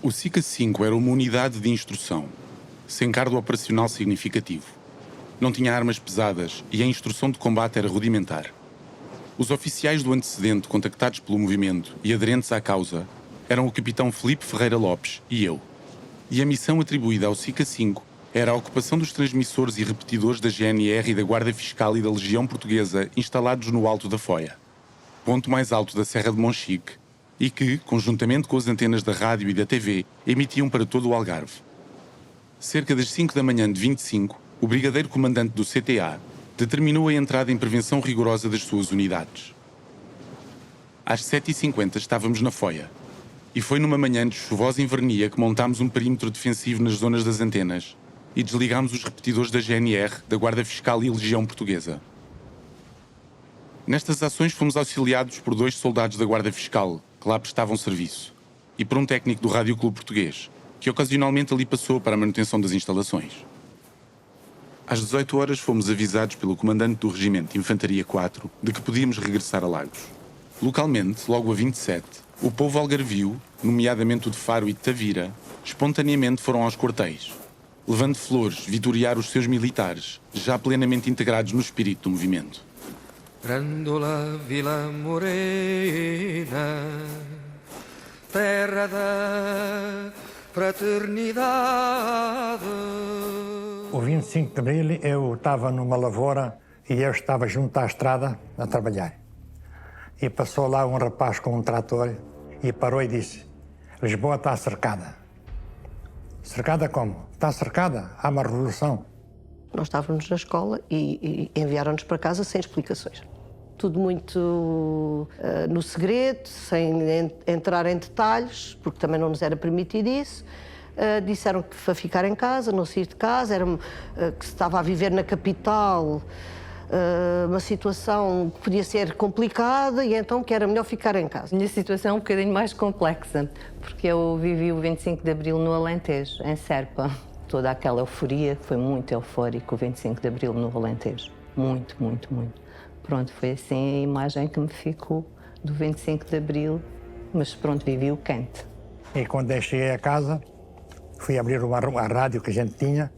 O SICA 5 era uma unidade de instrução, sem cargo operacional significativo. Não tinha armas pesadas e a instrução de combate era rudimentar. Os oficiais do antecedente contactados pelo movimento e aderentes à causa eram o capitão Filipe Ferreira Lopes e eu. E a missão atribuída ao SICA 5 era a ocupação dos transmissores e repetidores da GNR e da Guarda Fiscal e da Legião Portuguesa instalados no Alto da Foia, ponto mais alto da Serra de Monchique, e que, conjuntamente com as antenas da rádio e da TV, emitiam para todo o Algarve. Cerca das 5 da manhã de 25, o brigadeiro comandante do CTA determinou a entrada em prevenção rigorosa das suas unidades. Às 7h50 estávamos na Foia, e foi numa manhã de chuvosa invernia que montámos um perímetro defensivo nas zonas das antenas e desligámos os repetidores da GNR, da Guarda Fiscal e Legião Portuguesa. Nestas ações fomos auxiliados por 2 soldados da Guarda Fiscal, que lá prestavam serviço, e por um técnico do Rádio Clube Português, que ocasionalmente ali passou para a manutenção das instalações. Às 18 horas fomos avisados pelo comandante do Regimento de Infantaria 4 de que podíamos regressar a Lagos. Localmente, logo a 27, o povo algarvio, nomeadamente o de Faro e de Tavira, espontaneamente foram aos quartéis, levando flores vitoriar os seus militares, já plenamente integrados no espírito do movimento. Grândola Vila Morena, terra da fraternidade. O 25 de Abril eu estava numa lavoura e eu estava junto à estrada a trabalhar. E passou lá um rapaz com um trator e parou e disse: Lisboa está cercada. Cercada como? Está cercada, há uma revolução. Nós estávamos na escola e enviaram-nos para casa sem explicações. Tudo muito no segredo, sem entrar em detalhes, porque também não nos era permitido isso. Disseram que para ficar em casa, não sair de casa, que se estava a viver na capital, uma situação que podia ser complicada e então que era melhor ficar em casa. A minha situação é um bocadinho mais complexa, porque eu vivi o 25 de Abril no Alentejo, em Serpa. Toda aquela euforia, foi muito eufórico o 25 de Abril no Alentejo. Muito, muito, muito. Pronto, foi assim a imagem que me ficou do 25 de Abril, mas pronto, vivi o quente. E quando eu cheguei a casa, fui abrir a rádio que a gente tinha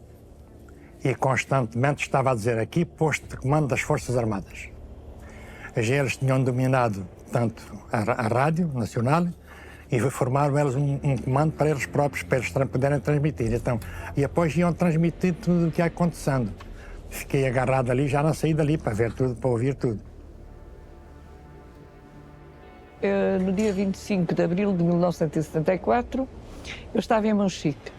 e constantemente estava a dizer aqui posto de comando das Forças Armadas. Eles tinham dominado tanto a rádio nacional e formaram eles um comando para eles próprios, para eles poderem transmitir. Então, e depois iam transmitir tudo o que ia acontecendo. Fiquei agarrado ali, já não saí dali para ver tudo, para ouvir tudo. No dia 25 de abril de 1974, eu estava em Monchique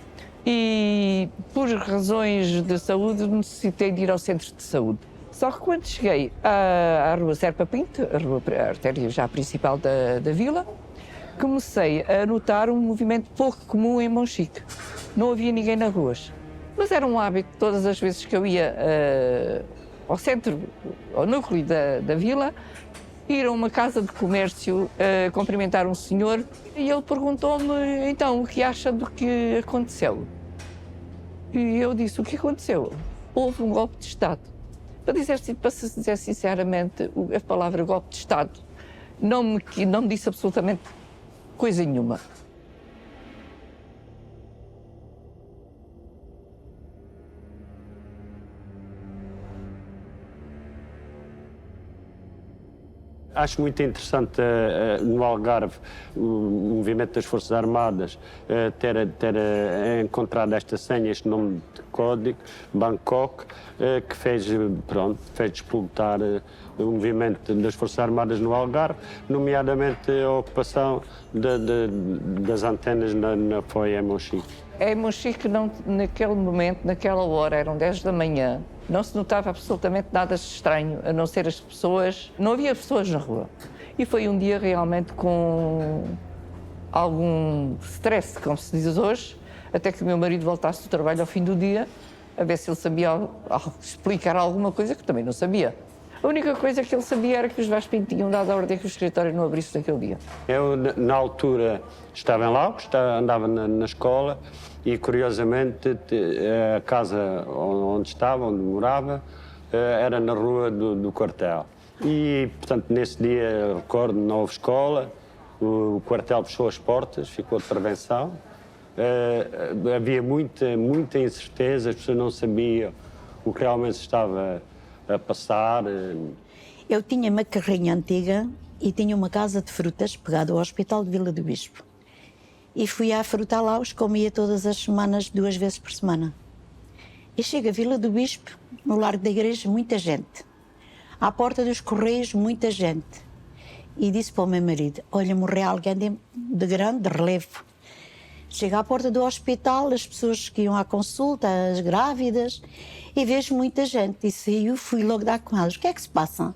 e, por razões de saúde, necessitei de ir ao centro de saúde. Só que quando cheguei à rua Serpa Pinto, a artéria já principal da vila, comecei a notar um movimento pouco comum em Monchique. Não havia ninguém nas ruas. Mas era um hábito, todas as vezes que eu ia ao centro, ao núcleo da vila, ir a uma casa de comércio cumprimentar um senhor e ele perguntou-me, então, o que acha do que aconteceu? E eu disse, o que aconteceu? Houve um golpe de Estado. Para se dizer sinceramente, a palavra golpe de Estado não me disse absolutamente coisa nenhuma. Acho muito interessante no Algarve o movimento das Forças Armadas ter encontrado esta senha, este nome de código, Bangkok, que fez despoltar o movimento das Forças Armadas no Algarve, nomeadamente a ocupação das antenas na Foia em Monchique. Em Monchique, naquele momento, naquela hora, eram 10 da manhã, não se notava absolutamente nada de estranho, a não ser as pessoas, não havia pessoas na rua. E foi um dia realmente com algum stress, como se diz hoje, até que o meu marido voltasse do trabalho ao fim do dia, a ver se ele sabia explicar alguma coisa que também não sabia. A única coisa que ele sabia era que os Vaz Pinto tinham dado a ordem que o escritório não abrisse naquele dia. Eu, na altura, estava em Lagos, andava na escola e, curiosamente, a casa onde estava, onde morava, era na rua do quartel. E, portanto, nesse dia, recordo, não houve escola, o quartel fechou as portas, ficou de prevenção havia muita incerteza, as pessoas não sabiam o que realmente estava a passar. Eu tinha uma carrinha antiga e tinha uma casa de frutas pegada ao Hospital de Vila do Bispo. E fui à Fruta Laus, comia todas as semanas, 2 vezes por semana. E chego a Vila do Bispo, no Largo da Igreja, muita gente. À porta dos Correios, muita gente. E disse para o meu marido, olha, morreu alguém de grande relevo. Chego à porta do hospital, as pessoas que iam à consulta, as grávidas, e vejo muita gente. E saiu, fui logo dar com elas. O que é que se passa?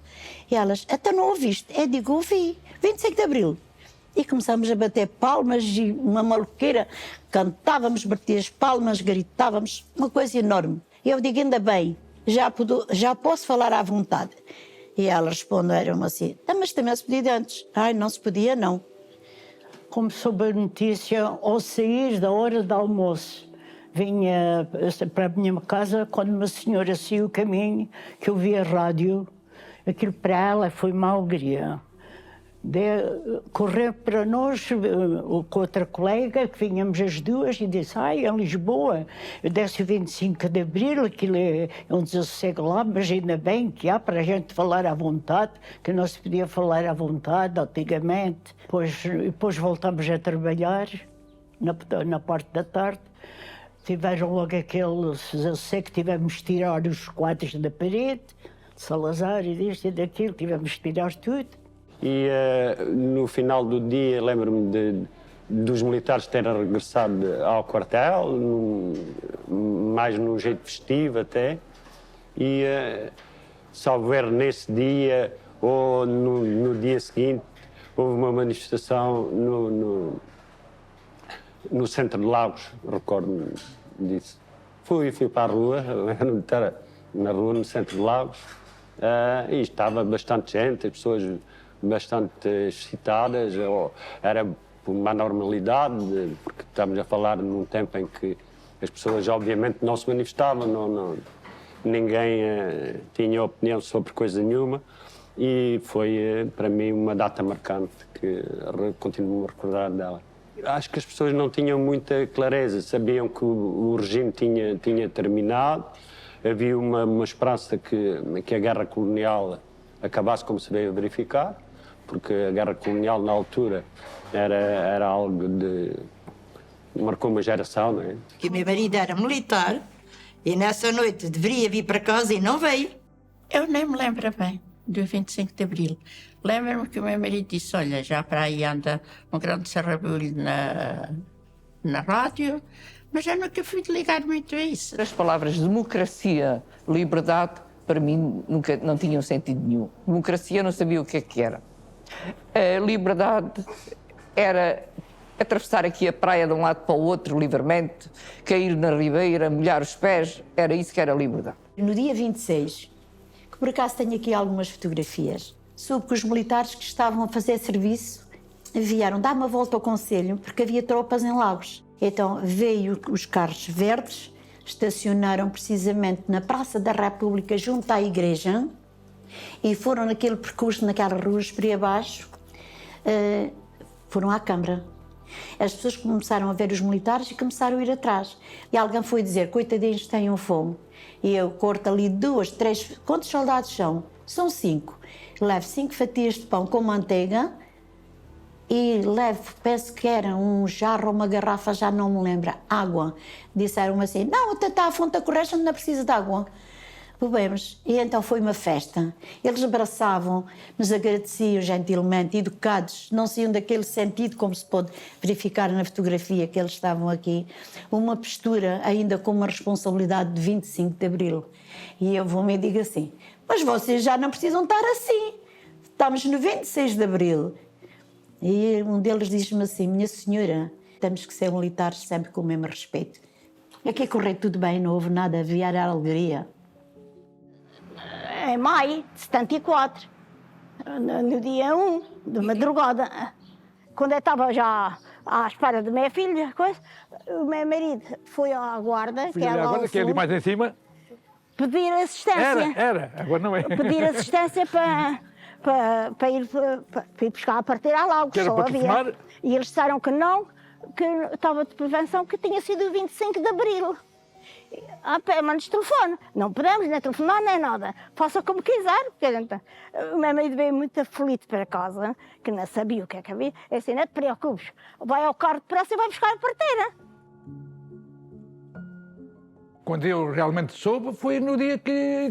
E elas, até não ouviste? Eu digo, ouvi, 25 de Abril. E começamos a bater palmas e uma maluqueira. Cantávamos, batia as palmas, gritávamos, uma coisa enorme. E eu digo, ainda bem, já posso falar à vontade. E elas responderam assim, mas também se podia antes. Ai, não se podia, não. Como soube a notícia, ao sair da hora do almoço, vinha para a minha casa, quando uma senhora saiu o caminho, que eu vi a rádio, aquilo para ela foi uma alegria. Correu para nós com outra colega, que vinhamos as duas, e disse, em Lisboa, eu desce o 25 de Abril, aquilo é um desassossego lá, mas ainda bem que há para a gente falar à vontade, que não se podia falar à vontade antigamente. Depois voltamos a trabalhar, na parte da tarde, tiveram logo aquele desassossego, tivemos de tirar os quadros da parede, de Salazar e disto e daquilo, tivemos de tirar tudo. E no final do dia lembro-me dos militares terem regressado ao quartel, mais num jeito festivo até, e salvo erro nesse dia ou no dia seguinte houve uma manifestação no centro de Lagos, recordo-me disso. Fui para a rua, na rua no centro de Lagos, e estava bastante gente, as pessoas bastante excitadas, era uma normalidade, porque estamos a falar num tempo em que as pessoas obviamente não se manifestavam, ninguém tinha opinião sobre coisa nenhuma, e foi para mim uma data marcante que continuo a recordar dela. Acho que as pessoas não tinham muita clareza, sabiam que o regime tinha terminado, havia uma esperança que a guerra colonial acabasse como se veio a verificar, porque a guerra colonial na altura era algo marcou uma geração, não é? Que meu marido era militar e nessa noite deveria vir para casa e não veio. Eu nem me lembro bem do 25 de Abril. Lembro-me que o meu marido disse, olha, já para aí anda um grande sarrabulho na rádio, mas eu nunca fui ligar muito a isso. As palavras democracia, liberdade, para mim nunca não tinham sentido nenhum. Democracia eu não sabia o que é que era. A liberdade era atravessar aqui a praia de um lado para o outro livremente, cair na ribeira, molhar os pés, era isso que era liberdade. No dia 26, que por acaso tenho aqui algumas fotografias, soube que os militares que estavam a fazer serviço vieram dar uma volta ao concelho porque havia tropas em Lagos. Então veio os carros verdes, estacionaram precisamente na Praça da República junto à igreja e foram naquele percurso, naquelas ruas por aí abaixo, foram à Câmara. As pessoas começaram a ver os militares e começaram a ir atrás. E alguém foi dizer, coitadinhos, tenham fome. E eu corto ali 2, 3, quantos soldados são? São 5. Levo 5 fatias de pão com manteiga e levo, penso que era um jarro ou uma garrafa, já não me lembro, água. Disseram-me assim, não, até está a fonte a correr, não precisa de água. Bebemos. E então foi uma festa. Eles abraçavam, nos agradeciam gentilmente, educados, não saíam daquele sentido, como se pode verificar na fotografia que eles estavam aqui. Uma postura ainda com uma responsabilidade de 25 de Abril. E eu vou-me e digo assim, mas vocês já não precisam estar assim. Estamos no 26 de Abril. E um deles diz-me assim, minha senhora, temos que ser militares sempre com o mesmo respeito. Aqui correu tudo bem, não houve nada, havia alegria. Em maio de 74, no dia 1 de madrugada, quando eu estava já à espera da minha filha, o meu marido foi à guarda, que era lá que é ali mais em cima. Pedir assistência. Era, agora não é. Pedir assistência para ir buscar a partir à Lagos. Que era para telefonar? E eles disseram que não, que estava de prevenção, que tinha sido o 25 de Abril. A pé, manda-nos telefone. Não podemos nem telefonar nem nada. Faça como quiser. Porque, então, o meu marido veio muito aflito para casa, que não sabia o que é que havia. É assim, não te preocupes. Vai ao carro depressa e vai buscar a parteira. Quando eu realmente soube, foi no dia que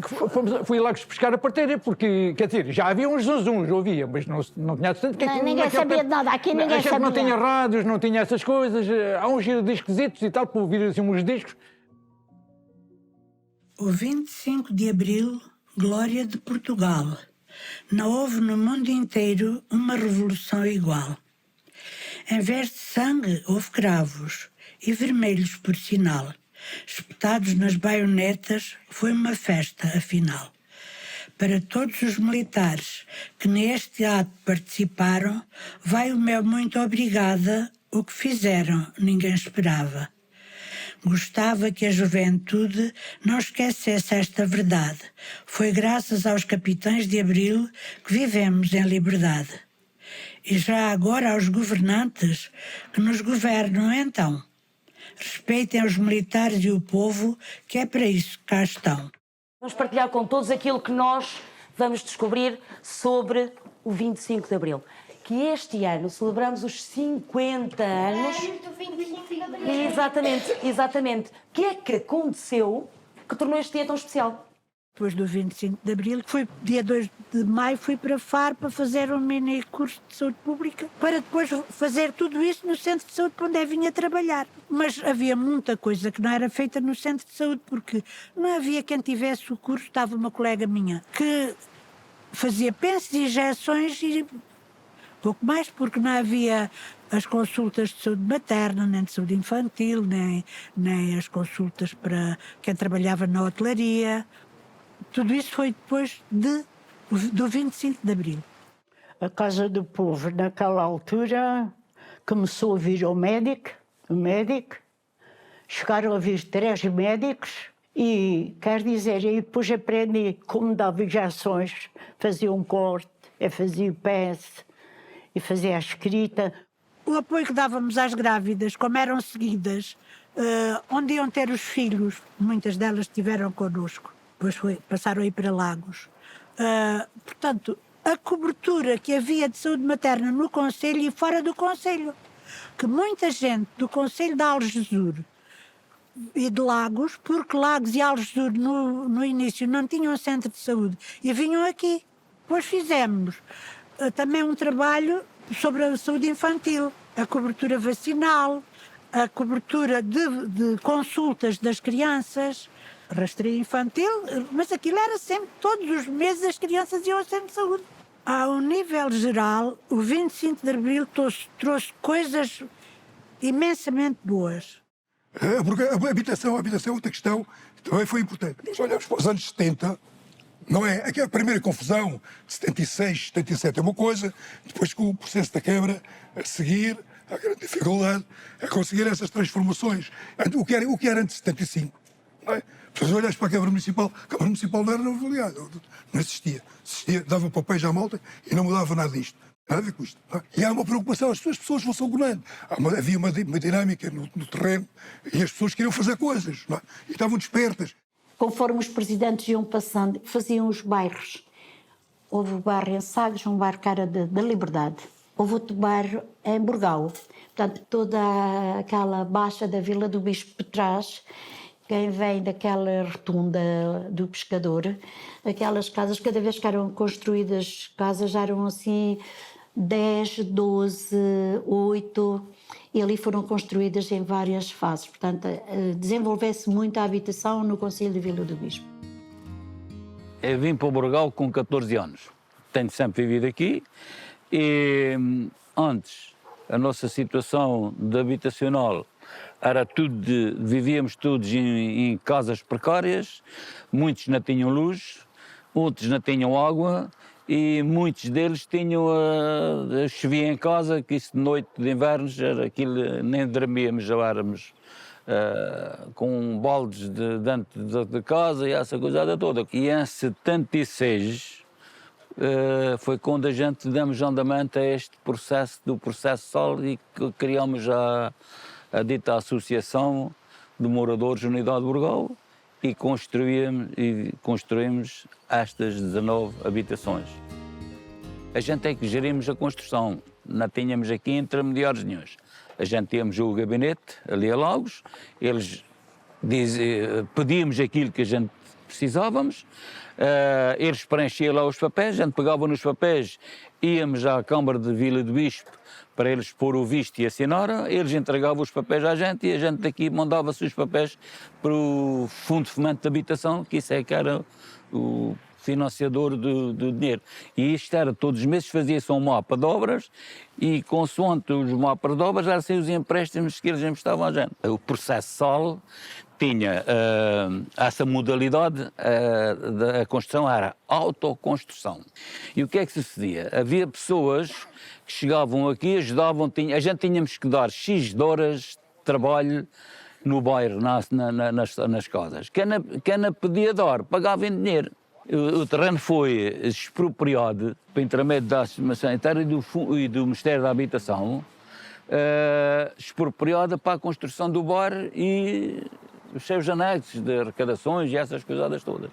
fui lá buscar a parteira, porque, quer dizer, já havia uns zunzuns, ouvia, mas não tinha tanto... Ninguém sabia de nada, aqui ninguém sabia. Não tinha rádios, não tinha essas coisas, há uns disquesitos e tal, para ouvir assim uns discos. O 25 de Abril, glória de Portugal. Não houve no mundo inteiro uma revolução igual. Em vez de sangue, houve cravos, e vermelhos por sinal. Espetados nas baionetas, foi uma festa, afinal. Para todos os militares que neste ato participaram, vai o meu muito obrigada, o que fizeram ninguém esperava. Gostava que a juventude não esquecesse esta verdade. Foi graças aos capitães de Abril que vivemos em liberdade. E já agora aos governantes que nos governam então. Respeitem os militares e o povo, que é para isso que cá estão. Vamos partilhar com todos aquilo que nós vamos descobrir sobre o 25 de Abril. Que este ano celebramos os 50 anos... Exatamente. O que é que aconteceu que tornou este dia tão especial? Depois do 25 de Abril, foi dia 2 de maio, fui para Faro para fazer um mini curso de saúde pública, para depois fazer tudo isso no centro de saúde, para onde eu vinha trabalhar. Mas havia muita coisa que não era feita no centro de saúde, porque não havia quem tivesse o curso. Estava uma colega minha que fazia pensos e injeções e pouco mais, porque não havia as consultas de saúde materna, nem de saúde infantil, nem as consultas para quem trabalhava na hotelaria. Tudo isso foi depois do 25 de Abril. A Casa do Povo, naquela altura, começou a vir o médico, chegaram a vir 3 médicos e, quer dizer, e depois aprendi como dava injeções, fazia um corte, fazia o pense e fazia a escrita. O apoio que dávamos às grávidas, como eram seguidas, onde iam ter os filhos, muitas delas estiveram connosco. Depois passaram a ir para Lagos. Portanto, a cobertura que havia de saúde materna no concelho e fora do concelho, que muita gente do concelho de Algesur e de Lagos, porque Lagos e Algesur no início não tinham centro de saúde e vinham aqui. Depois fizemos também um trabalho sobre a saúde infantil, a cobertura vacinal, a cobertura de consultas das crianças, rastreio infantil, mas aquilo era sempre, todos os meses as crianças iam ao centro de saúde. Ao nível geral, o 25 de Abril trouxe coisas imensamente boas. Porque a habitação é outra questão, também foi importante. Nós olhamos para os anos 70, não é? Aquela primeira confusão de 76, 77 é uma coisa, depois com o processo da Câmara a seguir, a grande dificuldade a conseguir essas transformações. O que era antes de 75, não é? Se olhas para a Câmara Municipal não era avaliada, não existia. Dava papéis à malta e não mudava nada disto. Nada a ver com isto. E há uma preocupação, as pessoas vão-se agonando. Havia uma dinâmica no terreno e as pessoas queriam fazer coisas, não é? E estavam despertas. Conforme os presidentes iam passando, faziam os bairros. Houve o bairro em Sagres, um bairro que era da Liberdade. Houve outro bairro em Burgal. Portanto, toda aquela baixa da Vila do Bispo Petraz, quem vem daquela rotunda do Pescador, aquelas casas, cada vez que eram construídas, casas já eram assim 10, 12, 8, e ali foram construídas em várias fases. Portanto, desenvolveu-se muito a habitação no concelho de Vila do Bispo. Eu vim para o Burgal com 14 anos. Tenho sempre vivido aqui e antes a nossa situação de habitacional era vivíamos todos em casas precárias, muitos não tinham luz, outros não tinham água e muitos deles tinham chovia em casa, que isso de noite de inverno era aquilo, nem dormíamos, já éramos com baldes dentro de casa e essa coisa toda. E em 76 foi quando a gente demos andamento a este processo do processo SOL e que criamos a dita Associação de Moradores Unidade de Burgal e construímos estas 19 habitações. A gente é que gerimos a construção, não tínhamos aqui intermediários nenhuns. A gente tínhamos o gabinete ali a Lagos, eles pedíamos aquilo que a gente precisávamos, eles preenchiam lá os papéis, a gente pegava nos papéis, íamos à Câmara de Vila do Bispo para eles pôr o visto e assinar, eles entregavam os papéis à gente e a gente daqui mandava-se os papéis para o Fundo de Fomento de Habitação, que isso é que era o financiador do dinheiro. E isto era, todos os meses fazia-se um mapa de obras e, consoante os mapas de obras, eram assim os empréstimos que eles emprestavam à gente. O processo SOL tinha essa modalidade, a construção era autoconstrução. E o que é que sucedia? Havia pessoas que chegavam aqui, ajudavam, a gente tínhamos que dar X de horas de trabalho no bairro, nas casas. Quem não podia dar, pagava em dinheiro. O terreno foi expropriado, por intermédio da Associação Sanitária e do Ministério da Habitação, expropriada para a construção do bar e os seus anexos de arrecadações e essas coisadas todas.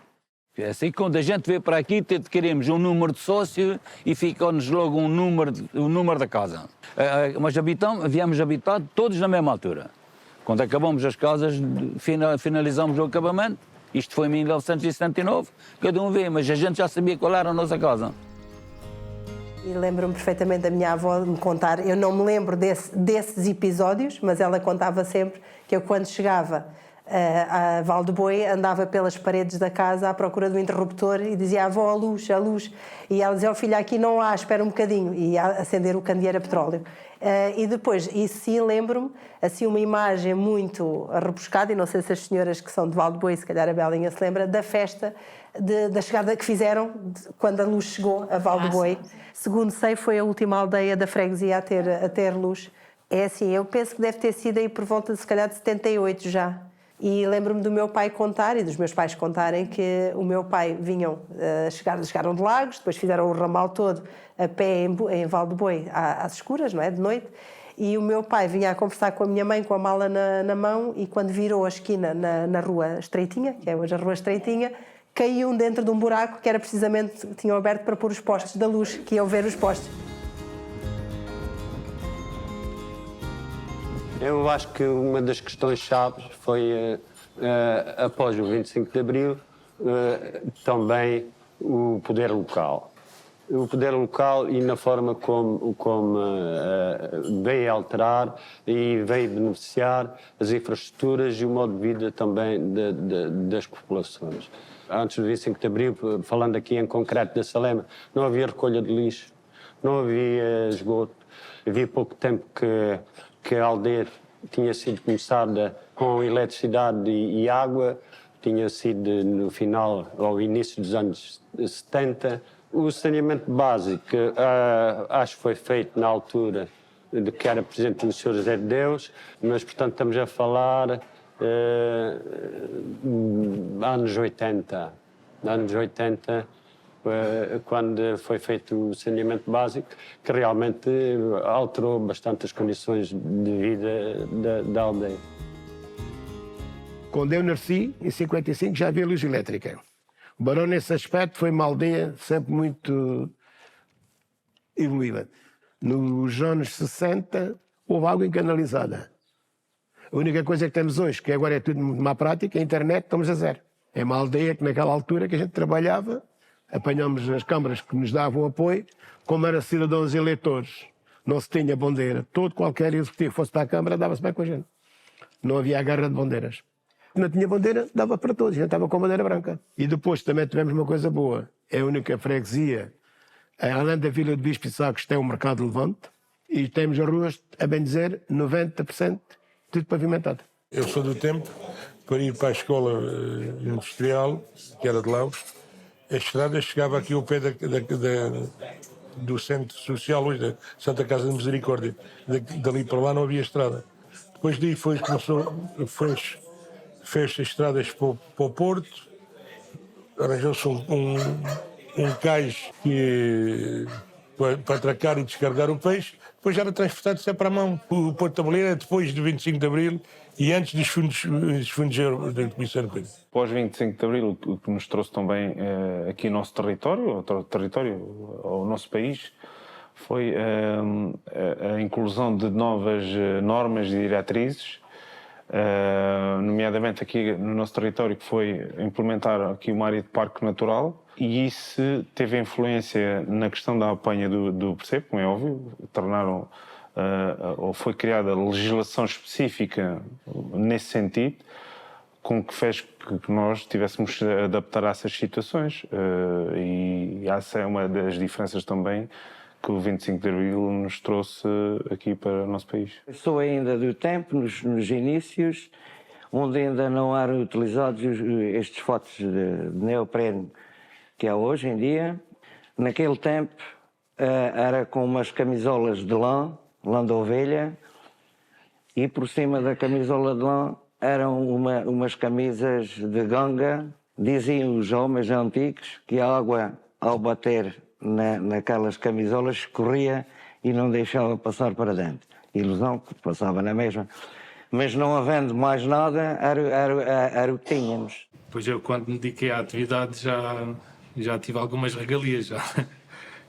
É assim que quando a gente veio para aqui, queremos um número de sócio e fica-nos logo o número da casa. Mas viemos habitar todos na mesma altura. Quando acabamos as casas, finalizamos o acabamento. Isto foi em 1979, cada um vê, mas a gente já sabia qual era a nossa casa. E lembro-me perfeitamente da minha avó me contar, eu não me lembro desses episódios, mas ela contava sempre que eu, quando chegava a Val de Boi, andava pelas paredes da casa à procura do interruptor e dizia: avó, a luz, a luz. E ela dizia: oh, filho, aqui não há, espera um bocadinho. E ia acender o candeeiro a petróleo. E depois, isso sim, lembro-me, assim, uma imagem muito rebuscada, e não sei se as senhoras que são de Val de Boi, se calhar a Belinha se lembra, da festa, da chegada que fizeram quando a luz chegou a Val de Boi. Segundo sei, foi a última aldeia da freguesia a ter luz. É assim, eu penso que deve ter sido aí por volta de, se calhar, de 78 já. E lembro-me do meu pai contar, e dos meus pais contarem, que o meu pai chegaram de Lagos, depois fizeram o ramal todo a pé em Val de Boi, às escuras, não é? De noite. E o meu pai vinha a conversar com a minha mãe com a mala na mão, e quando virou a esquina na Rua Estreitinha, que é hoje a Rua Estreitinha, caiu dentro de um buraco que era precisamente, tinham aberto para pôr os postes da luz, que iam ver os postes. Eu acho que uma das questões chaves foi, após o 25 de Abril, também o poder local. O poder local e na forma como veio alterar e veio beneficiar as infraestruturas e o modo de vida também das populações. Antes do 25 de Abril, falando aqui em concreto da Salema, não havia recolha de lixo, não havia esgoto, havia pouco tempo que a aldeia tinha sido começada com eletricidade e água, tinha sido no final, ao início dos anos 70. O saneamento básico, acho que foi feito na altura de que era presidente o Sr. José de Deus, mas, portanto, estamos a falar anos 80. Anos 80, quando foi feito o saneamento básico, que realmente alterou bastante as condições de vida da aldeia. Quando eu nasci, em 55, já havia luz elétrica. O Barão, nesse aspecto, foi uma aldeia sempre muito evoluída. Nos anos 60, houve água canalizada. A única coisa que temos hoje, que agora é tudo muito má prática, é a internet, estamos a zero. É uma aldeia que naquela altura que a gente trabalhava, apanhamos as câmaras que nos davam apoio, como eram cidadãos eleitores, não se tinha bandeira. Todo qualquer executivo que fosse para a Câmara dava-se bem com a gente. Não havia a guerra de bandeiras. Não tinha bandeira, dava para todos, a gente estava com a bandeira branca. E depois também tivemos uma coisa boa, é a única freguesia, além da Vila de Bispo e Sagres, tem um mercado levante, e temos as ruas, a bem dizer, 90% tudo pavimentado. Eu sou do tempo, para ir para a escola industrial, que era de Laos, a estrada chegava aqui ao pé do centro social, hoje da Santa Casa de Misericórdia. Dali para lá não havia estrada. Depois daí fez estradas para o Porto, arranjou-se um cais para atracar e descarregar o peixe, depois era transportado sempre à mão. O Porto Tabuleiro é depois do 25 de Abril e antes dos fundos da Comissão Europeia. Pós 25 de Abril, o que nos trouxe também aqui ao nosso território, ao nosso país, foi a inclusão de novas normas e diretrizes, nomeadamente aqui no nosso território, que foi implementar aqui uma área de parque natural, e isso teve influência na questão da apanha do percebo, como é óbvio, ou foi criada legislação específica nesse sentido, com que fez que nós tivéssemos de adaptar a essas situações, e essa é uma das diferenças também que o 25 de Abril nos trouxe aqui para o nosso país. Sou ainda do tempo, nos inícios, onde ainda não eram utilizados estes fatos de neoprene que há hoje em dia. Naquele tempo era com umas camisolas de lã de ovelha, e por cima da camisola de lã eram umas camisas de ganga. Diziam os homens antigos que a água, ao bater naquelas camisolas, escorria e não deixava passar para dentro. Ilusão que passava na mesma. Mas não havendo mais nada, era o que tínhamos. Pois eu, quando me dediquei à atividade, já tive algumas regalias.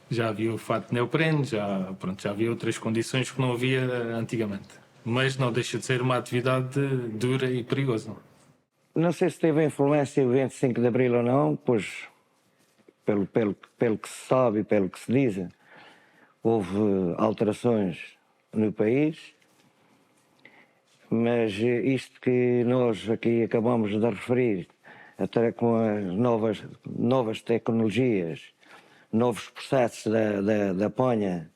Já havia o fato de neoprene, já havia outras condições que não havia antigamente. Mas não deixa de ser uma atividade dura e perigosa. Não sei se teve influência o 25 de Abril ou não, pois, pelo que se sabe e pelo que se diz, houve alterações no país, mas isto que nós aqui acabamos de referir, até com as novas tecnologias, novos processos da apanha,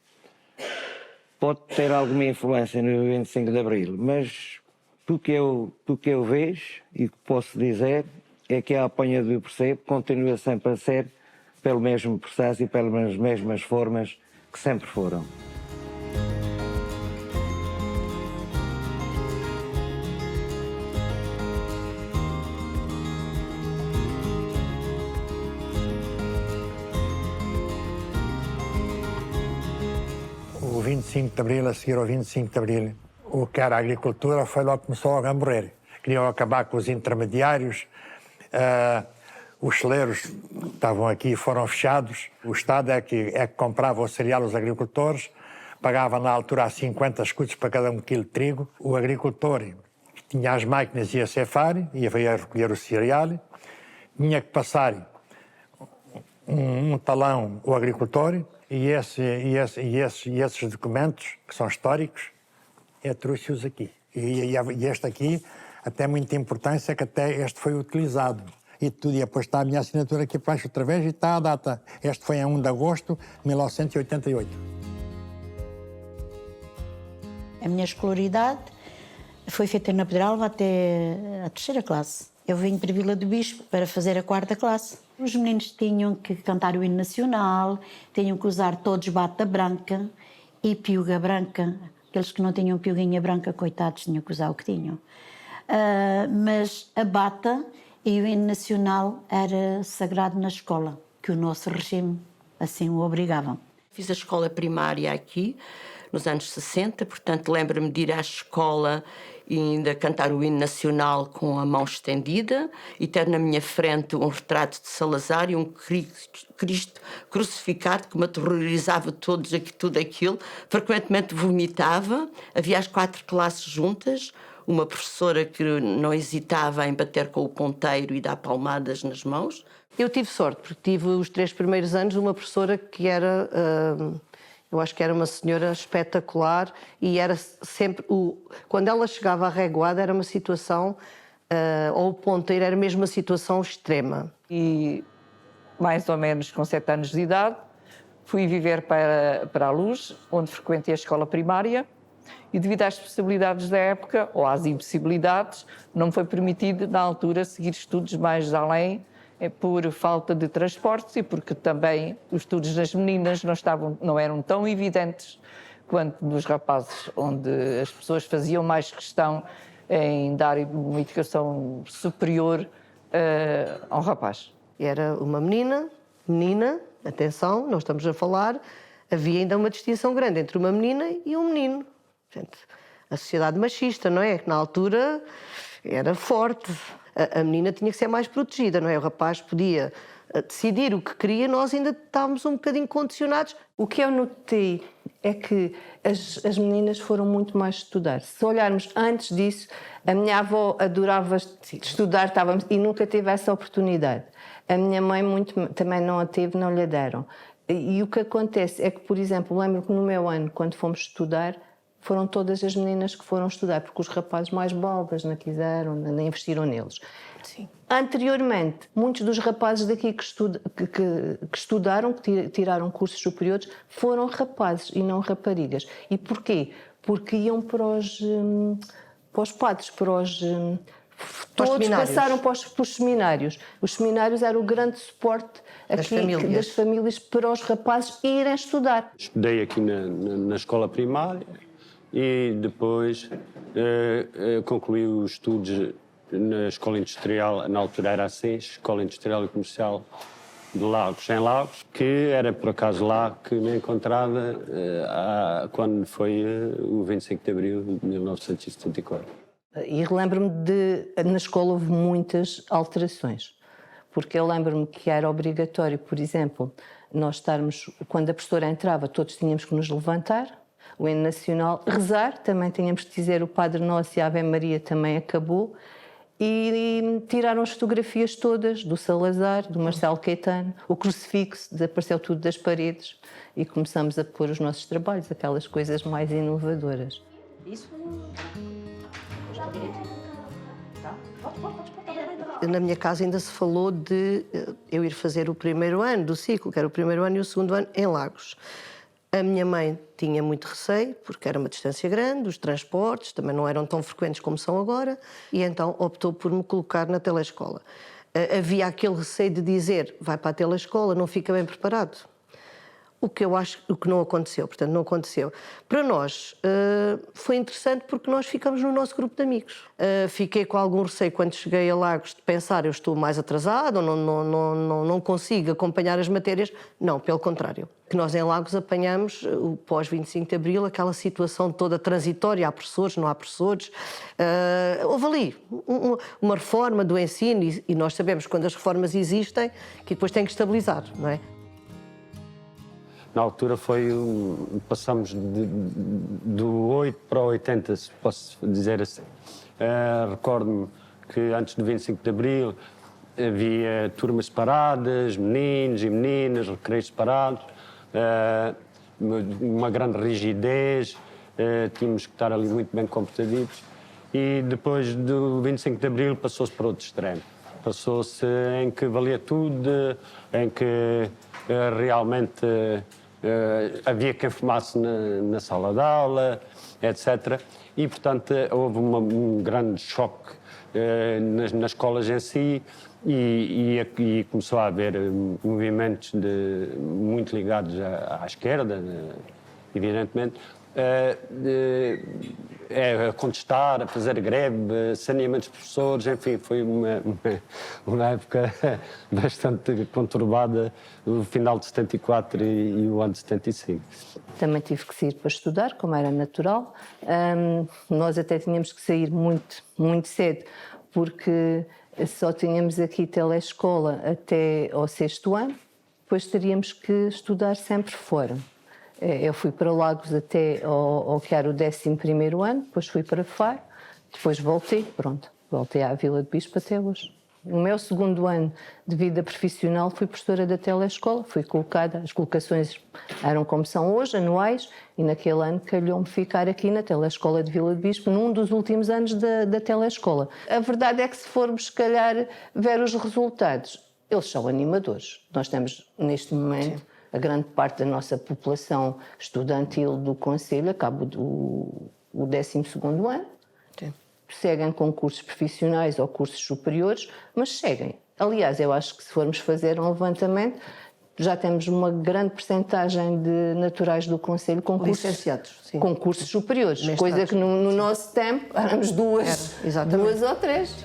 pode ter alguma influência no 25 de Abril, mas do que eu vejo e que posso dizer é que a apanha do percebo continua sempre a ser pelo mesmo processo e pelas mesmas formas que sempre foram. O 25 de Abril, a seguir ao 25 de Abril, o que era a agricultura foi logo que começou a morrer. Queriam acabar com os intermediários, os celeiros que estavam aqui foram fechados, o Estado é que comprava o cereal aos agricultores, pagava na altura 50 escudos para cada 1 quilo de trigo. O agricultor tinha as máquinas, ia cefar, ia recolher o cereal, tinha que passar um talão ao agricultor, e esses documentos, que são históricos, trouxe-os aqui. E este aqui, até muita importância, que até este foi utilizado. E tudo, e depois está a minha assinatura aqui abaixo outra vez e está a data. Este foi a 1 de agosto de 1988. A minha escolaridade foi feita na Pedralva até a 3ª classe. Eu vim para Vila do Bispo para fazer a 4ª classe. Os meninos tinham que cantar o hino nacional, tinham que usar todos bata branca e piuga branca. Aqueles que não tinham piuguinha branca, coitados, tinham que usar o que tinham. Mas a bata e o hino nacional era sagrado na escola, que o nosso regime assim o obrigava. Fiz a escola primária aqui, nos anos 60, portanto lembro-me de ir à escola e ainda cantar o hino nacional com a mão estendida e ter na minha frente um retrato de Salazar e um Cristo crucificado que me aterrorizava tudo aquilo. Frequentemente vomitava. Havia as 4 classes juntas, uma professora que não hesitava em bater com o ponteiro e dar palmadas nas mãos. Eu tive sorte, porque tive os 3 primeiros anos uma professora que era... eu acho que era uma senhora espetacular e era sempre... Quando ela chegava à reguada era uma situação, ou o ponteiro era mesmo uma situação extrema. E mais ou menos com 7 anos de idade fui viver para a Luz, onde frequentei a escola primária, e devido às possibilidades da época, ou às impossibilidades, não me foi permitido na altura seguir estudos mais além, por falta de transportes e porque também os estudos das meninas não eram tão evidentes quanto dos rapazes, onde as pessoas faziam mais questão em dar uma educação superior a um rapaz. Era uma menina menina, atenção, nós estamos a falar, havia ainda uma distinção grande entre uma menina e um menino. Portanto, a sociedade machista, não é? Que na altura era forte. A menina tinha que ser mais protegida, não é? O rapaz podia decidir o que queria, nós ainda estávamos um bocadinho condicionados. O que eu notei é que as meninas foram muito mais estudar. Se olharmos antes disso, a minha avó adorava estudar e nunca teve essa oportunidade. A minha mãe também não a teve, não lhe deram. E o que acontece é que, por exemplo, lembro que no meu ano, quando fomos estudar, foram todas as meninas que foram estudar, porque os rapazes mais baldas não quiseram, nem investiram neles. Sim. Anteriormente, muitos dos rapazes daqui que estudaram, que tiraram cursos superiores, foram rapazes e não raparigas. E porquê? Porque iam para os padres, todos passaram para os seminários. Os seminários eram o grande suporte aqui das famílias para os rapazes irem estudar. Estudei aqui na escola primária e depois concluí os estudos na Escola Industrial, na altura era assim, Escola Industrial e Comercial de Lagos, em Lagos, que era por acaso lá que me encontrava quando foi o 25 de Abril de 1974. E relembro-me na escola houve muitas alterações, porque eu lembro-me que era obrigatório, por exemplo, nós estarmos, quando a professora entrava, todos tínhamos que nos levantar, o hino nacional, rezar, também tínhamos que dizer o Padre Nosso e a Ave Maria também acabou, e tiraram as fotografias todas do Salazar, do Marcelo Caetano, o crucifixo, desapareceu tudo das paredes e começamos a pôr os nossos trabalhos, aquelas coisas mais inovadoras. Isso... Na minha casa ainda se falou de eu ir fazer o primeiro ano do ciclo, que era o primeiro ano e o segundo ano, em Lagos. A minha mãe tinha muito receio, porque era uma distância grande, os transportes também não eram tão frequentes como são agora, e então optou por me colocar na telescola. Havia aquele receio de dizer, vai para a telescola, não fica bem preparado. O que eu acho que não aconteceu, portanto, não aconteceu. Para nós foi interessante porque nós ficamos no nosso grupo de amigos. Fiquei com algum receio quando cheguei a Lagos de pensar eu estou mais atrasado, não consigo acompanhar as matérias. Não, pelo contrário. Que nós em Lagos apanhamos o pós-25 de Abril, aquela situação toda transitória, há professores, não há professores. Houve ali uma reforma do ensino e nós sabemos que quando as reformas existem que depois têm que estabilizar, não é? Na altura passamos do 8 para o 80, se posso dizer assim. Recordo-me que antes do 25 de Abril havia turmas separadas, meninos e meninas, recreios separados, uma grande rigidez, tínhamos que estar ali muito bem comportaditos. E depois do 25 de Abril passou-se para outro extremo. Passou-se em que valia tudo, em que realmente havia quem fumasse na sala de aula, etc. E, portanto, houve um grande choque nas escolas em si e começou a haver movimentos muito ligados à esquerda, evidentemente, a contestar, a fazer greve, saneamentos de professores, enfim, foi uma época bastante conturbada, o final de 74 e o ano de 75. Também tive que sair para estudar, como era natural. Nós até tínhamos que sair muito, muito cedo, porque só tínhamos aqui telescola até ao 6º ano, depois teríamos que estudar sempre fora. Eu fui para Lagos até ao que era o 11º ano, depois fui para Faro, depois voltei à Vila de Bispo até hoje. No meu 2º ano de vida profissional fui professora da telescola, fui colocada, as colocações eram como são hoje, anuais, e naquele ano calhou-me ficar aqui na telescola de Vila de Bispo, num dos últimos anos da telescola. A verdade é que se formos, se calhar, ver os resultados, eles são animadores. Nós temos, neste momento, a grande parte da nossa população estudantil do Conselho acaba o 12º ano. Sim. Seguem com cursos profissionais ou cursos superiores, mas seguem. Aliás, eu acho que se formos fazer um levantamento, já temos uma grande percentagem de naturais do Conselho com com cursos superiores, coisa que no nosso tempo éramos duas ou três.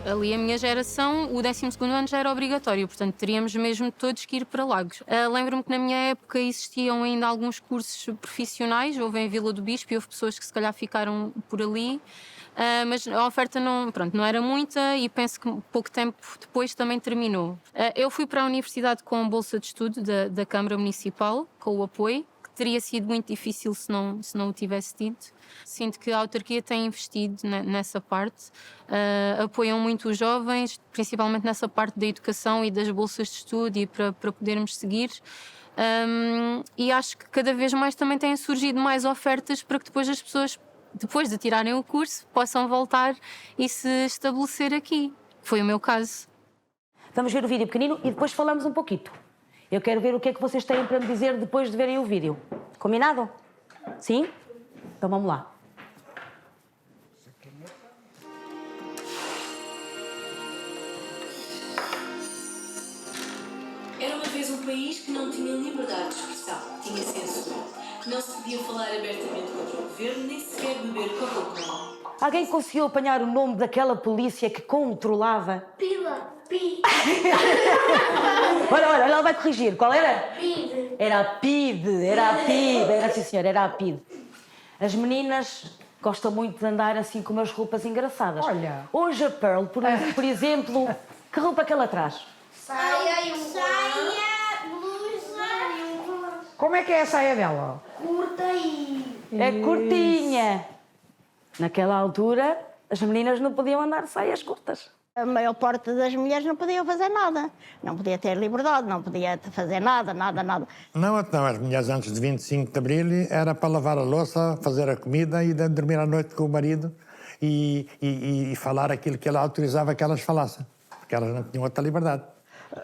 Ali a minha geração, o 12º ano já era obrigatório, portanto teríamos mesmo todos que ir para Lagos. Lembro-me que na minha época existiam ainda alguns cursos profissionais, houve em Vila do Bispo e houve pessoas que se calhar ficaram por ali, mas a oferta não era muita e penso que pouco tempo depois também terminou. Eu fui para a universidade com bolsa de estudo da Câmara Municipal, com o apoio, que teria sido muito difícil se não o tivesse tido. Sinto que a autarquia tem investido nessa parte, apoiam muito os jovens, principalmente nessa parte da educação e das bolsas de estudo e para podermos seguir. E acho que cada vez mais também têm surgido mais ofertas para que depois as pessoas, depois de tirarem o curso, possam voltar e se estabelecer aqui. Foi o meu caso. Vamos ver o vídeo pequenino e depois falamos um pouquinho. Eu quero ver o que é que vocês têm para me dizer depois de verem o vídeo. Combinado? Sim? Então vamos lá. Era uma vez um país que não tinha liberdade de expressão, tinha censura. Não se podia falar abertamente contra o governo, nem sequer beber Coca-Cola. Alguém conseguiu apanhar o nome daquela polícia que controlava? Pila, pi. Olha, ela vai corrigir. Qual era? PID. Era a PID, era sim senhora, era a PID. As meninas gostam muito de andar assim com umas roupas engraçadas. Olha. Hoje a Pearl, por exemplo, que roupa que ela traz? Saia e blusa e Como é que é a saia dela? curta e... É curtinha. Naquela altura, as meninas não podiam andar de saias curtas. A maior parte das mulheres não podiam fazer nada. Não podia ter liberdade, não podia fazer nada. Não, as mulheres antes de 25 de Abril era para lavar a louça, fazer a comida e dormir à noite com o marido e falar aquilo que ela autorizava que elas falassem, porque elas não tinham outra liberdade.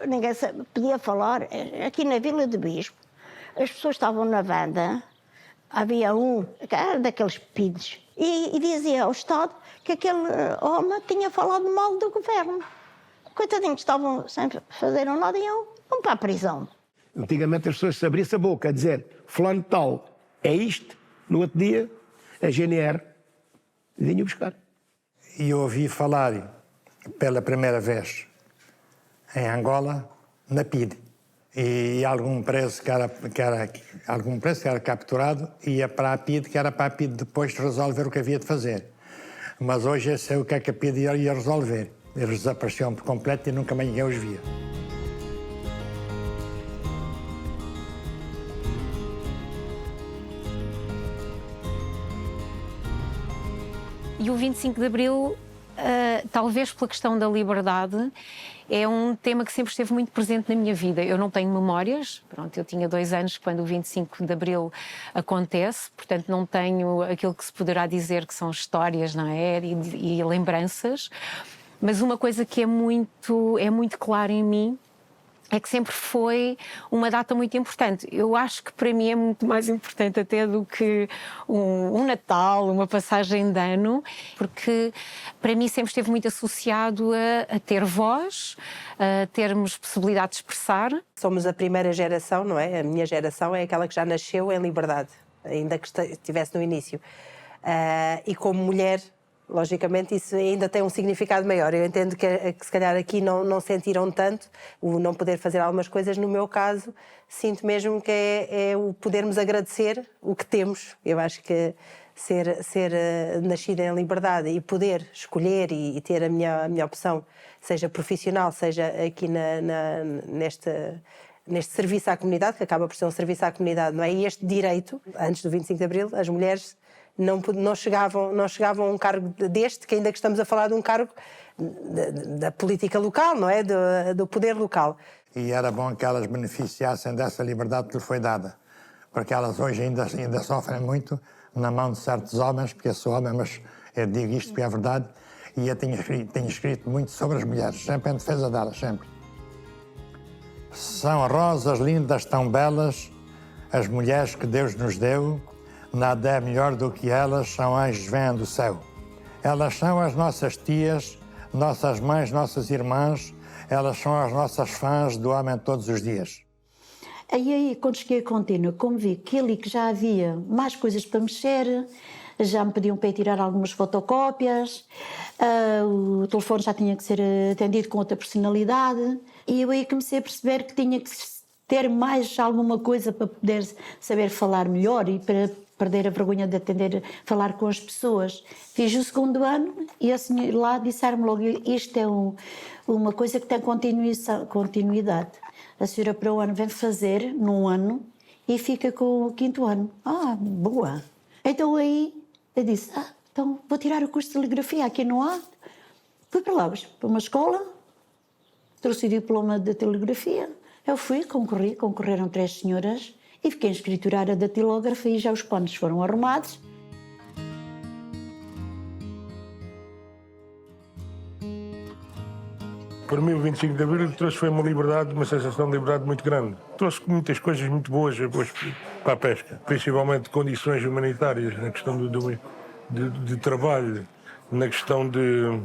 Ninguém podia falar. Aqui na Vila do Bispo, as pessoas estavam na banda, havia um, que era daqueles PIDs, e dizia ao Estado que aquele homem tinha falado mal do governo. Coitadinhos, estavam sem fazer nada e iam para a prisão. Antigamente as pessoas se abrissem a boca a dizer fulano tal é isto, no outro dia a GNR vinha buscar. E eu ouvi falar pela primeira vez em Angola na PID. E algum preso que era capturado ia para a PID, que era para a PID depois resolver o que havia de fazer. Mas hoje eu sei o que é que a PID ia resolver. Eles desapareciam por completo e nunca mais ninguém os via. E o 25 de Abril, talvez pela questão da liberdade, é um tema que sempre esteve muito presente na minha vida. Eu não tenho memórias, eu tinha 2 anos quando o 25 de Abril acontece, portanto não tenho aquilo que se poderá dizer que são histórias, não é? E lembranças, mas uma coisa que é muito clara em mim é que sempre foi uma data muito importante. Eu acho que para mim é muito mais importante até do que um Natal, uma passagem de ano, porque para mim sempre esteve muito associado a ter voz, a termos possibilidade de expressar. Somos a primeira geração, não é? A minha geração é aquela que já nasceu em liberdade, ainda que estivesse no início. E como mulher, logicamente, isso ainda tem um significado maior. Eu entendo que se calhar aqui não sentiram tanto o não poder fazer algumas coisas. No meu caso, sinto mesmo que é o podermos agradecer o que temos. Eu acho que ser nascida em liberdade e poder escolher e ter a minha opção, seja profissional, seja aqui neste serviço à comunidade, que acaba por ser um serviço à comunidade, não é? E este direito, antes do 25 de Abril, as mulheres não chegavam a um cargo deste, que ainda que estamos a falar de um cargo da política local, não é? Do poder local. E era bom que elas beneficiassem dessa liberdade que lhes foi dada, porque elas hoje ainda sofrem muito na mão de certos homens, porque eu sou homem, mas eu digo isto porque é verdade, e eu tenho escrito muito sobre as mulheres, sempre em defesa delas, sempre. São rosas lindas, tão belas, as mulheres que Deus nos deu. Nada é melhor do que elas, são anjos vêm do céu. Elas são as nossas tias, nossas mães, nossas irmãs, elas são as nossas fãs do homem todos os dias. Aí, quando cheguei a Contínua, como vi que ali que já havia mais coisas para mexer, já me pediam para ir tirar algumas fotocópias, o telefone já tinha que ser atendido com outra personalidade, e eu aí comecei a perceber que tinha que ter mais alguma coisa para poder saber falar melhor e para perder a vergonha de falar com as pessoas. Fiz o 2º ano e assim, lá disseram-me logo, isto é uma coisa que tem continuidade. A senhora para o ano vem fazer num ano e fica com o 5º ano. Boa! Então aí eu disse, então vou tirar o curso de telegrafia aqui no há. Fui para Lagos, para uma escola, trouxe o diploma de telegrafia, eu fui, concorreram 3 senhoras e fiquei escriturada da datilógrafa e já os panos foram arrumados. Para mim, o 25 de Abril trouxe foi uma liberdade, uma sensação de liberdade muito grande. Trouxe muitas coisas muito boas para a pesca, principalmente condições humanitárias, na questão de trabalho, na questão de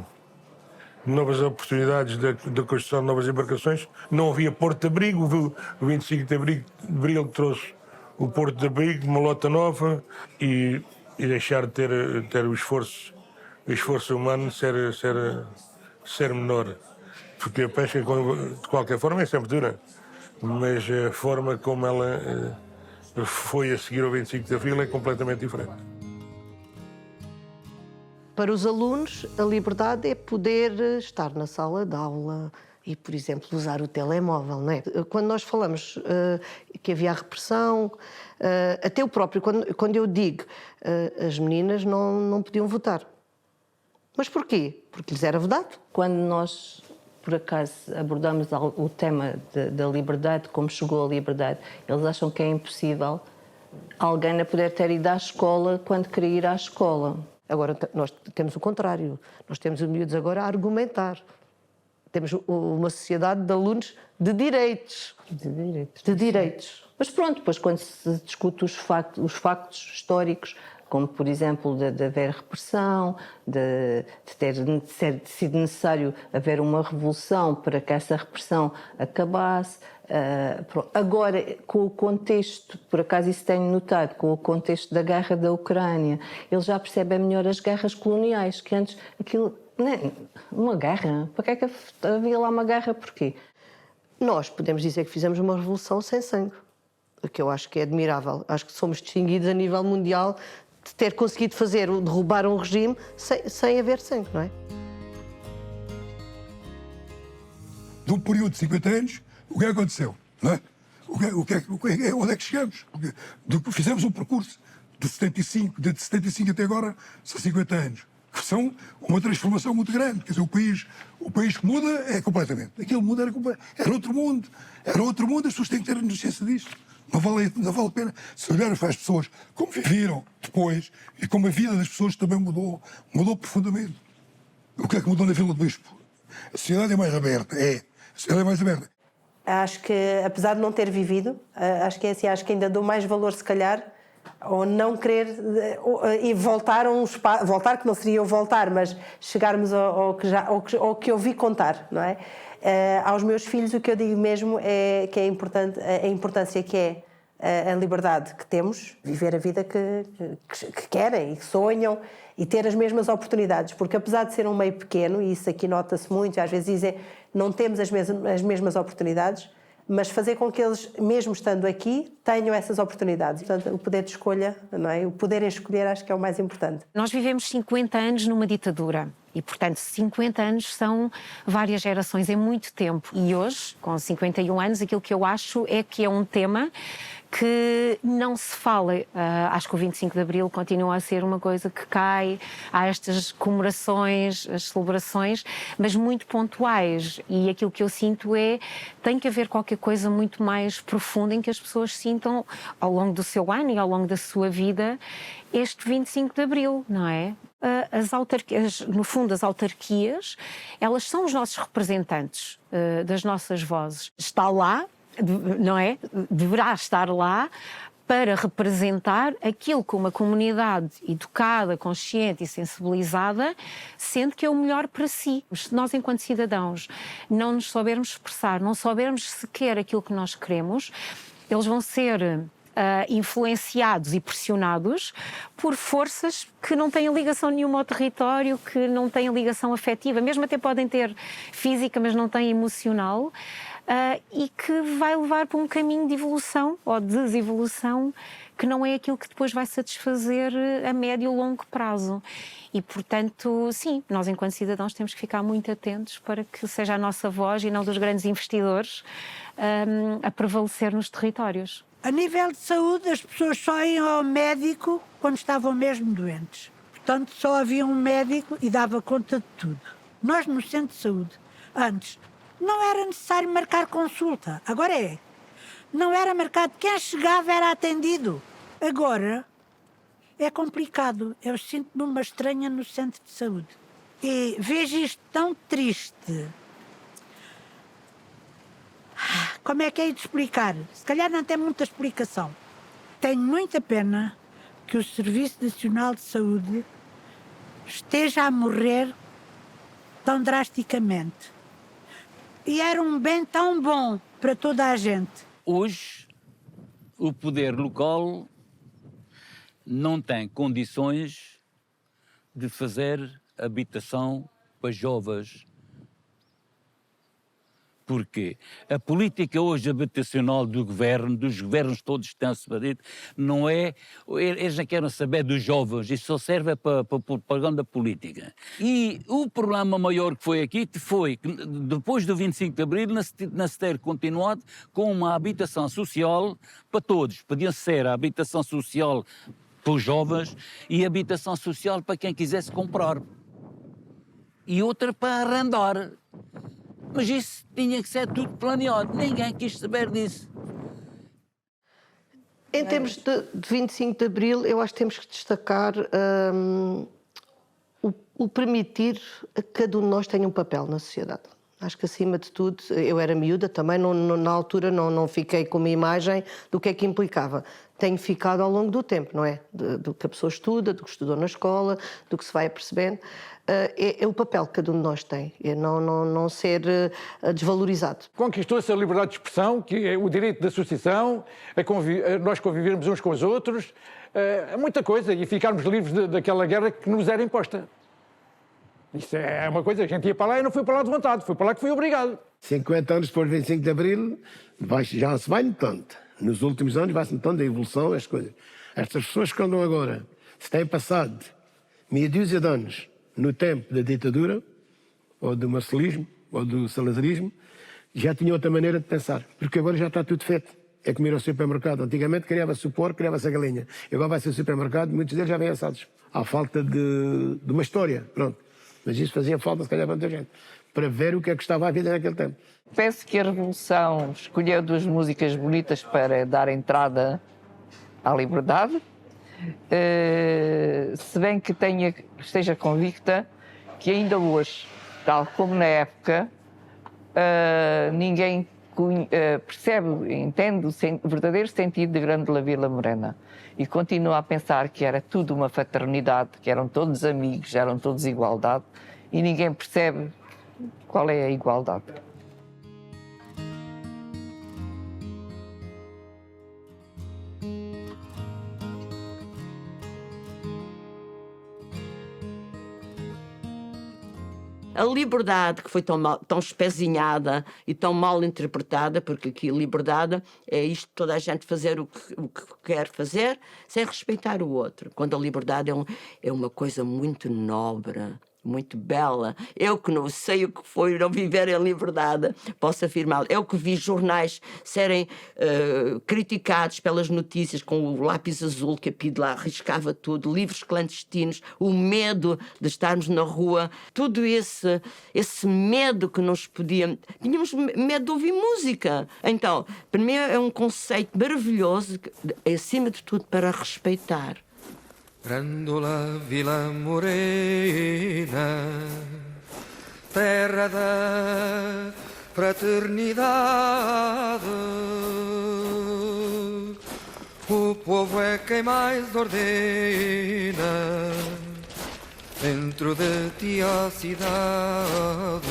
novas oportunidades da construção de novas embarcações. Não havia porto de abrigo, o 25 de Abril trouxe o porto de abrigo, uma lota nova e deixar de ter o esforço humano ser menor. Porque a pesca, de qualquer forma, é sempre dura, mas a forma como ela foi a seguir ao 25 de Abril é completamente diferente. Para os alunos, a liberdade é poder estar na sala de aula e, por exemplo, usar o telemóvel, não é? Quando nós falamos que havia a repressão, até o próprio, quando eu digo as meninas não podiam votar. Mas porquê? Porque lhes era vedado. Quando nós, por acaso, abordamos o tema da liberdade, como chegou a liberdade, eles acham que é impossível alguém a poder ter ido à escola quando queria ir à escola. Agora, nós temos o contrário. Nós temos os miúdos agora a argumentar. Temos uma sociedade de alunos de direitos. De direitos. Mas pronto, depois quando se discute os factos históricos, como, por exemplo, de haver repressão, de ter sido necessário haver uma revolução para que essa repressão acabasse. Agora, com o contexto, por acaso isso tenho notado, com o contexto da guerra da Ucrânia, eles já percebem melhor as guerras coloniais, que antes aquilo... Uma guerra? Para que é que havia lá uma guerra? Porquê? Nós podemos dizer que fizemos uma revolução sem sangue, o que eu acho que é admirável. Acho que somos distinguidos a nível mundial de ter conseguido derrubar um regime sem haver sangue, não é? De um período de 50 anos, o que aconteceu? Não é? Onde é que chegamos? Fizemos um percurso de 75 até agora, são 50 anos. Que são uma transformação muito grande. Quer dizer, o país que muda é completamente. Aquele mundo era outro mundo. Era outro mundo, as pessoas têm que ter consciência disto. Não vale a pena se olhar para as pessoas como viveram depois e como a vida das pessoas também mudou profundamente. O que é que mudou na Vila do Bispo? A sociedade é mais aberta, A sociedade é mais aberta. Acho que, apesar de não ter vivido, acho que que ainda dou mais valor, se calhar, ou não querer e voltar a um espaço, voltar que não seria eu voltar, mas chegarmos ao que eu vi contar, não é? Aos meus filhos o que eu digo mesmo é que é importante, a importância que é a liberdade que temos, viver a vida que querem e que sonham e ter as mesmas oportunidades, porque apesar de ser um meio pequeno, e isso aqui nota-se muito, às vezes dizem não temos as mesmas oportunidades, mas fazer com que eles, mesmo estando aqui, tenham essas oportunidades. Portanto, o poder de escolha, não é? O poder em escolher acho que é o mais importante. Nós vivemos 50 anos numa ditadura e, portanto, 50 anos são várias gerações, é muito tempo. E hoje, com 51 anos, aquilo que eu acho é que é um tema que não se fala. Acho que o 25 de Abril continua a ser uma coisa que cai, há estas comemorações, as celebrações, mas muito pontuais. E aquilo que eu sinto tem que haver qualquer coisa muito mais profunda em que as pessoas sintam, ao longo do seu ano e ao longo da sua vida, este 25 de Abril, não é? As autarquias, no fundo, as autarquias, elas são os nossos representantes das nossas vozes. Está lá, não é? Deverá estar lá para representar aquilo que uma comunidade educada, consciente e sensibilizada sente que é o melhor para si. Se nós, enquanto cidadãos, não nos soubermos expressar, não soubermos sequer aquilo que nós queremos, eles vão ser influenciados e pressionados por forças que não têm ligação nenhuma ao território, que não têm ligação afetiva, mesmo até podem ter física, mas não têm emocional, e que vai levar para um caminho de evolução ou desevolução que não é aquilo que depois vai satisfazer a médio e longo prazo. E, portanto, sim, nós enquanto cidadãos temos que ficar muito atentos para que seja a nossa voz e não dos grandes investidores a prevalecer nos territórios. A nível de saúde, as pessoas só iam ao médico quando estavam mesmo doentes. Portanto, só havia um médico e dava conta de tudo. Nós, no centro de saúde, antes, não era necessário marcar consulta. Agora é. Não era marcado. Quem chegava era atendido. Agora é complicado. Eu sinto-me uma estranha no centro de saúde. E vejo isto tão triste. Como é que é de explicar? Se calhar não tem muita explicação. Tenho muita pena que o Serviço Nacional de Saúde esteja a morrer tão drasticamente. E era um bem tão bom para toda a gente. Hoje, o poder local não tem condições de fazer habitação para jovens. Porquê? A política hoje habitacional do governo, dos governos todos que estão-se para dentro, não é... Eles não querem saber dos jovens, isso só serve para propaganda política. E o problema maior que foi aqui foi que depois do 25 de Abril não se ter continuado com uma habitação social para todos. Podia ser a habitação social para os jovens e a habitação social para quem quisesse comprar. E outra para arrendar. Mas isso tinha que ser tudo planeado. Ninguém quis saber disso. Em termos de 25 de Abril, eu acho que temos que destacar o permitir a que cada um de nós tenha um papel na sociedade. Acho que, acima de tudo, eu era miúda também, na altura não fiquei com uma imagem do que é que implicava. Tenho ficado ao longo do tempo, não é? Do que a pessoa estuda, do que estudou na escola, do que se vai apercebendo. É o papel que cada um de nós tem, é não ser desvalorizado. Conquistou-se a liberdade de expressão, que é o direito de associação, nós convivermos uns com os outros, muita coisa, e ficarmos livres daquela guerra que nos era imposta. Isso é uma coisa, a gente ia para lá e não foi para lá de vontade, foi para lá que foi obrigado. 50 anos depois do 25 de Abril, já se vai notando. Nos últimos anos vai-se notando a evolução, as coisas. Estas pessoas que andam agora, se têm passado meia dúzia de anos no tempo da ditadura, ou do marcelismo, ou do salazarismo, já tinham outra maneira de pensar. Porque agora já está tudo feito. É como ir ao supermercado. Antigamente criava-se o porco, criava-se a galinha. Agora vai ser o supermercado, muitos deles já vêm assados. Há falta de uma história, pronto. Mas isso fazia falta, se calhar, para muita gente, para ver o que é que estava a vida naquele tempo. Penso que a Revolução escolheu duas músicas bonitas para dar entrada à liberdade, se bem que esteja convicta que ainda hoje, tal como na época, ninguém percebe, entende o verdadeiro sentido de Grande La Vila Morena e continua a pensar que era tudo uma fraternidade, que eram todos amigos, eram todos igualdade e ninguém percebe qual é a igualdade. A liberdade que foi tão espezinhada e tão mal interpretada, porque aqui liberdade é isto, toda a gente fazer o que quer fazer, sem respeitar o outro. Quando a liberdade é uma coisa muito nobre, muito bela. Eu que não sei o que foi não viver em liberdade, posso afirmar. Eu que vi jornais serem criticados pelas notícias com o lápis azul que a PIDE lá arriscava tudo, livros clandestinos, o medo de estarmos na rua, tudo esse medo que nos podia... Tínhamos medo de ouvir música. Então, para mim é um conceito maravilhoso, acima de tudo, para respeitar. Grandola Vila Morena, terra da fraternidade, o povo é quem mais ordena dentro de ti a cidade.